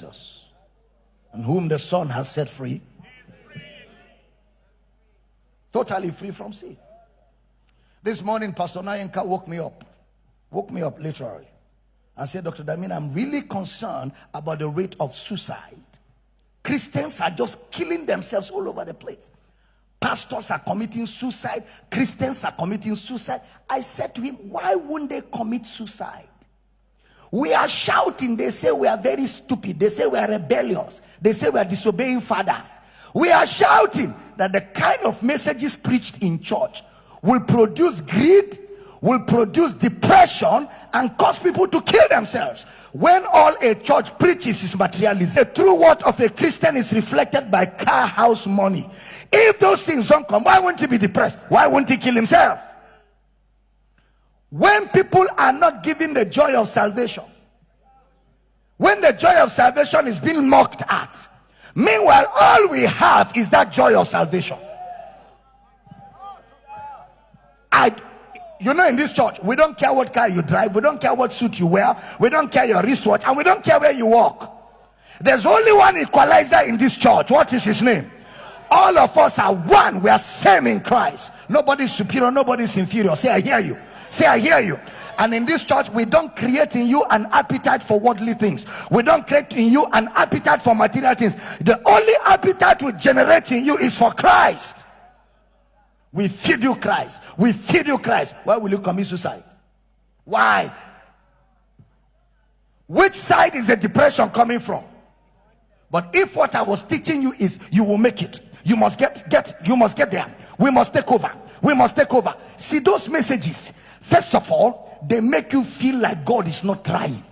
us. And whom the Son has set free, totally free from sin. This morning, Pastor Nayenka woke me up literally, and said, Dr. Damien, I'm really concerned about the rate of suicide. Christians are just killing themselves all over the place. Pastors are committing suicide. Christians are committing suicide. I said to him, why wouldn't they commit suicide? We are shouting. They say we are very stupid. They say we are rebellious. They say we are disobeying fathers. We are shouting that the kind of messages preached in church will produce greed, will produce depression, and cause people to kill themselves. When all a church preaches is materialism, the true word of a Christian is reflected by car, house, money. If those things don't come, why wouldn't he be depressed? Why wouldn't he kill himself? When people are not given the joy of salvation, when the joy of salvation is being mocked at, meanwhile all we have is that joy of salvation. You know, in this church, we don't care what car you drive, we don't care what suit you wear, we don't care your wristwatch, and we don't care where you walk. There's only one equalizer in this church. What is his name? All of us are one. We are same in Christ. Nobody's superior, nobody's inferior. Say, I hear you. Say, I hear you. And in this church, we don't create in you an appetite for worldly things. We don't create in you an appetite for material things. The only appetite we generate in you is for Christ. We feed you Christ. We feed you Christ. Why will you commit suicide? Why? Which side is the depression coming from? But if what I was teaching you is you will make it, you must get there. We must take over. We must take over. See, those messages, first of all, they make you feel like God is not trying.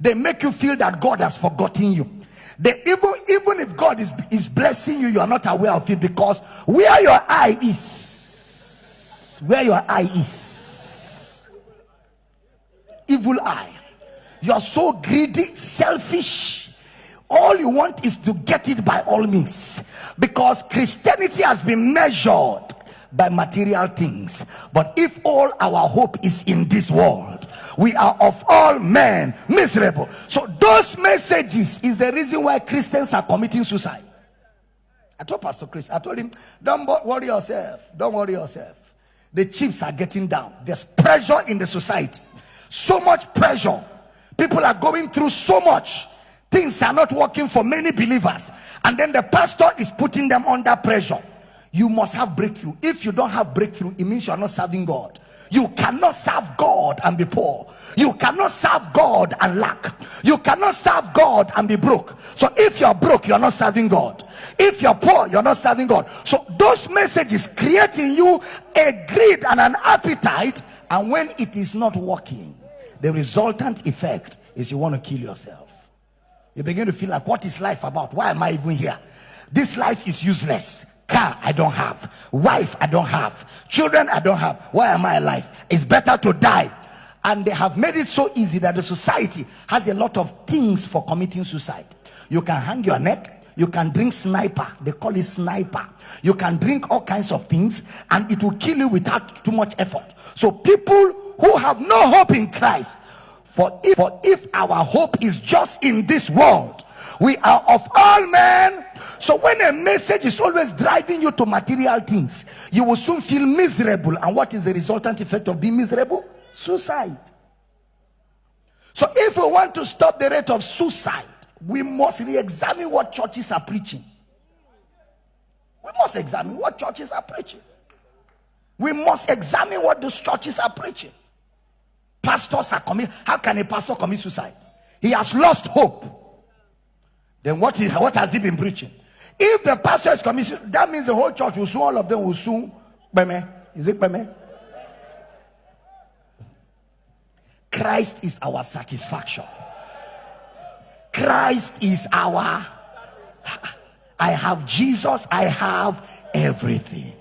They make you feel that God has forgotten you. They, even if God is blessing you, you are not aware of it, because where your eye is, evil eye, you are so greedy, selfish. All you want is to get it by all means, because Christianity has been measured by material things. But if all our hope is in this world, we are of all men miserable. So those messages is the reason why Christians are committing suicide. I told Pastor Chris, I told him, don't worry yourself. Don't worry yourself. The chips are getting down. There's pressure in the society. So much pressure. People are going through so much. Things are not working for many believers. And then the pastor is putting them under pressure. You must have breakthrough. If you don't have breakthrough, it means you are not serving God. You cannot serve God and be poor. You cannot serve God and lack. You cannot serve God and be broke. So if you're broke, you're not serving God. If you're poor, you're not serving God. So those messages create in you a greed and an appetite, and when it is not working, the resultant effect is you want to kill yourself. You begin to feel like, what is life about? Why am I even here? This life is useless. Car I don't have, wife I don't have, children I don't have. Why am I alive? It's better to die. And they have made it so easy that the society has a lot of things for committing suicide. You can hang your neck, you can drink sniper, they call it sniper. You can drink all kinds of things, and it will kill you without too much effort. So people who have no hope in Christ, for if our hope is just in this world, we are of all men. So when a message is always driving you to material things, you will soon feel miserable. And what is the resultant effect of being miserable? Suicide. So if we want to stop the rate of suicide, we must re-examine what churches are preaching. We must examine what churches are preaching. We must examine what those churches are preaching. Pastors are committing. How can a pastor commit suicide? He has lost hope. Then what has he been preaching? If the pastor is committing, that means the whole church will soon, all of them will soon. Is it Beme? Christ is our satisfaction. Christ is our. I have Jesus, I have everything.